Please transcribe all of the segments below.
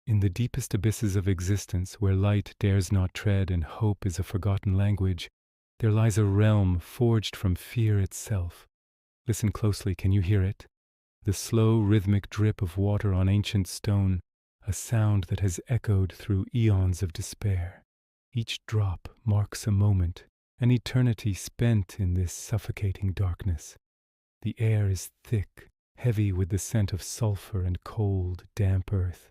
In the deepest abysses of existence, where light dares not tread and hope is a forgotten language, there lies a realm forged from fear itself. Listen closely, can you hear it? The slow, rhythmic drip of water on ancient stone, a sound that has echoed through eons of despair. Each drop marks a moment, an eternity spent in this suffocating darkness. The air is thick, heavy with the scent of sulfur and cold, damp earth.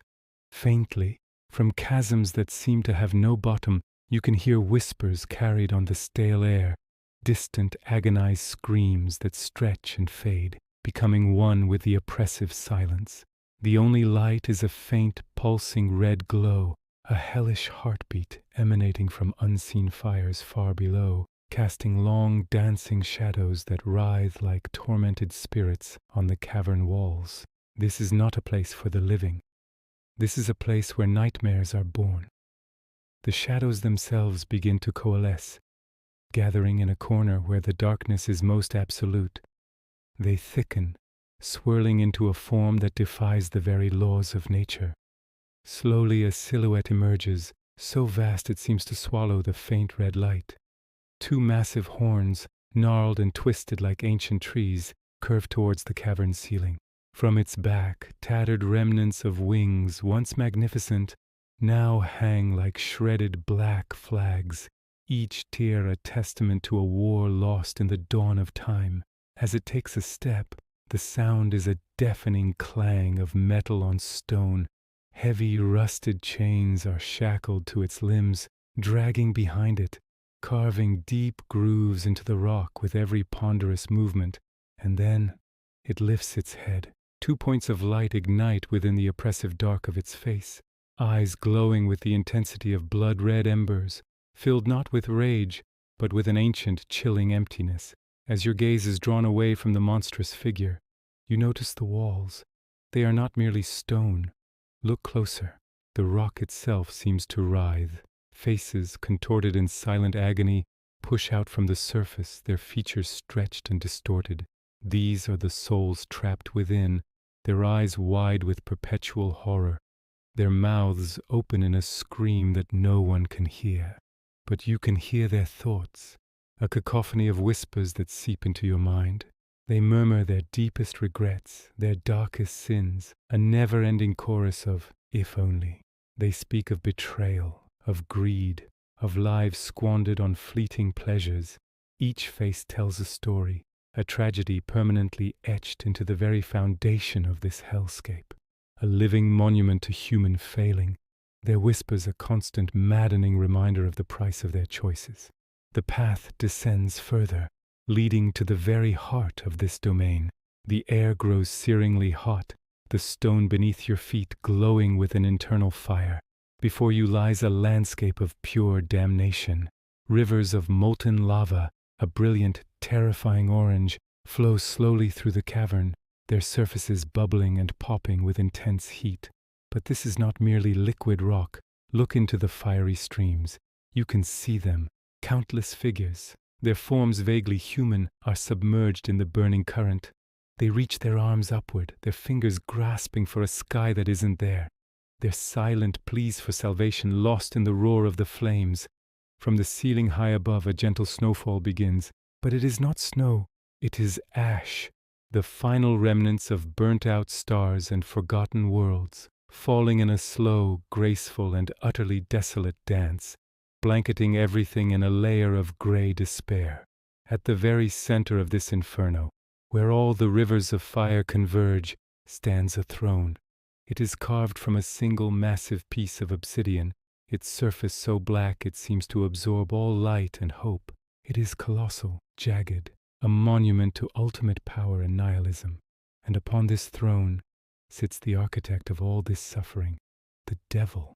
Faintly, from chasms that seem to have no bottom, you can hear whispers carried on the stale air, distant, agonized screams that stretch and fade, becoming one with the oppressive silence. The only light is a faint, pulsing red glow, a hellish heartbeat emanating from unseen fires far below, casting long, dancing shadows that writhe like tormented spirits on the cavern walls. This is not a place for the living. This is a place where nightmares are born. The shadows themselves begin to coalesce, gathering in a corner where the darkness is most absolute. They thicken, swirling into a form that defies the very laws of nature. Slowly a silhouette emerges, so vast it seems to swallow the faint red light. Two massive horns, gnarled and twisted like ancient trees, curve towards the cavern's ceiling. From its back, tattered remnants of wings, once magnificent, now hang like shredded black flags, each tear a testament to a war lost in the dawn of time. As it takes a step, the sound is a deafening clang of metal on stone. Heavy, rusted chains are shackled to its limbs, dragging behind it, carving deep grooves into the rock with every ponderous movement. And then it lifts its head. 2 points of light ignite within the oppressive dark of its face, eyes glowing with the intensity of blood-red embers, filled not with rage, but with an ancient, chilling emptiness. As your gaze is drawn away from the monstrous figure, you notice the walls. They are not merely stone. Look closer. The rock itself seems to writhe. Faces, contorted in silent agony, push out from the surface, their features stretched and distorted. These are the souls trapped within, their eyes wide with perpetual horror, their mouths open in a scream that no one can hear. But you can hear their thoughts, a cacophony of whispers that seep into your mind. They murmur their deepest regrets, their darkest sins, a never-ending chorus of "if only." They speak of betrayal, of greed, of lives squandered on fleeting pleasures. Each face tells a story, a tragedy permanently etched into the very foundation of this hellscape, a living monument to human failing. Their whispers a constant, maddening reminder of the price of their choices. The path descends further, leading to the very heart of this domain. The air grows searingly hot, the stone beneath your feet glowing with an internal fire. Before you lies a landscape of pure damnation. Rivers of molten lava, a brilliant, terrifying orange, flow slowly through the cavern, their surfaces bubbling and popping with intense heat. But this is not merely liquid rock. Look into the fiery streams. You can see them, countless figures. Their forms vaguely human are submerged in the burning current. They reach their arms upward, their fingers grasping for a sky that isn't there. Their silent pleas for salvation lost in the roar of the flames. From the ceiling high above, a gentle snowfall begins. But it is not snow, it is ash, the final remnants of burnt-out stars and forgotten worlds, falling in a slow, graceful, and utterly desolate dance, blanketing everything in a layer of gray despair. At the very center of this inferno, where all the rivers of fire converge, stands a throne. It is carved from a single massive piece of obsidian, its surface so black it seems to absorb all light and hope. It is colossal, jagged, a monument to ultimate power and nihilism. And upon this throne sits the architect of all this suffering, the devil.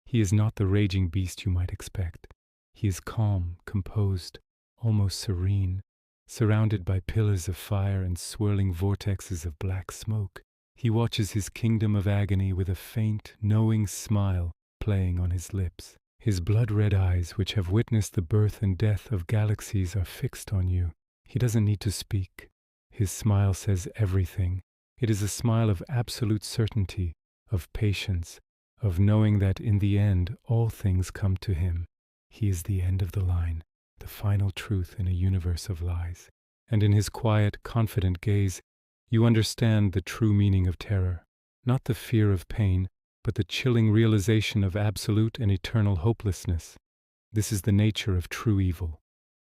He is not the raging beast you might expect. He is calm, composed, almost serene, surrounded by pillars of fire and swirling vortexes of black smoke. He watches his kingdom of agony with a faint, knowing smile playing on his lips. His blood-red eyes, which have witnessed the birth and death of galaxies, are fixed on you. He doesn't need to speak. His smile says everything. It is a smile of absolute certainty, of patience, of knowing that in the end all things come to him. He is the end of the line, the final truth in a universe of lies. And in his quiet, confident gaze, you understand the true meaning of terror, not the fear of pain, but the chilling realization of absolute and eternal hopelessness. This is the nature of true evil.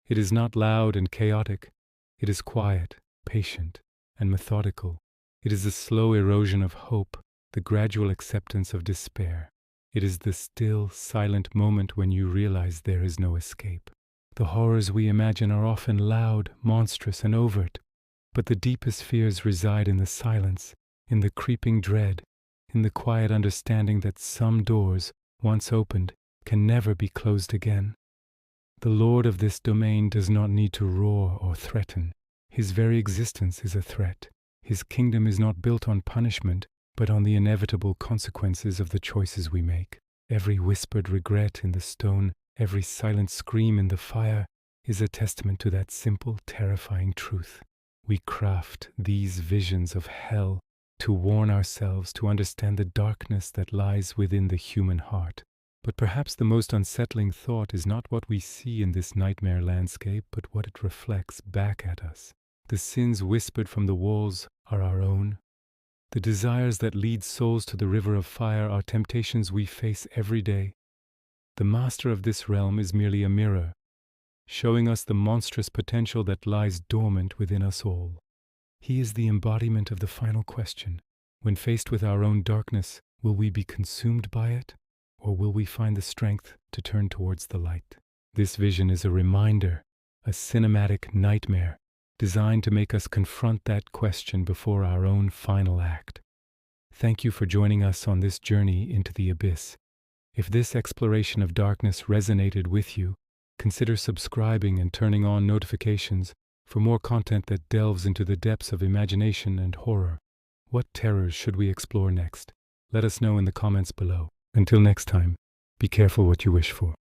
It is not loud and chaotic. It is quiet, patient, and methodical. It is the slow erosion of hope, the gradual acceptance of despair. It is the still, silent moment when you realize there is no escape. The horrors we imagine are often loud, monstrous, and overt, but the deepest fears reside in the silence, in the creeping dread, in the quiet understanding that some doors, once opened, can never be closed again. The Lord of this domain does not need to roar or threaten. His very existence is a threat. His kingdom is not built on punishment, but on the inevitable consequences of the choices we make. Every whispered regret in the stone, every silent scream in the fire, is a testament to that simple, terrifying truth. We craft these visions of hell to warn ourselves, to understand the darkness that lies within the human heart. But perhaps the most unsettling thought is not what we see in this nightmare landscape, but what it reflects back at us. The sins whispered from the walls are our own. The desires that lead souls to the river of fire are temptations we face every day. The master of this realm is merely a mirror, showing us the monstrous potential that lies dormant within us all. He is the embodiment of the final question. When faced with our own darkness, will we be consumed by it, or will we find the strength to turn towards the light? This vision is a reminder, a cinematic nightmare, designed to make us confront that question before our own final act. Thank you for joining us on this journey into the abyss. If this exploration of darkness resonated with you, consider subscribing and turning on notifications for more content that delves into the depths of imagination and horror. What terrors should we explore next? Let us know in the comments below. Until next time, be careful what you wish for.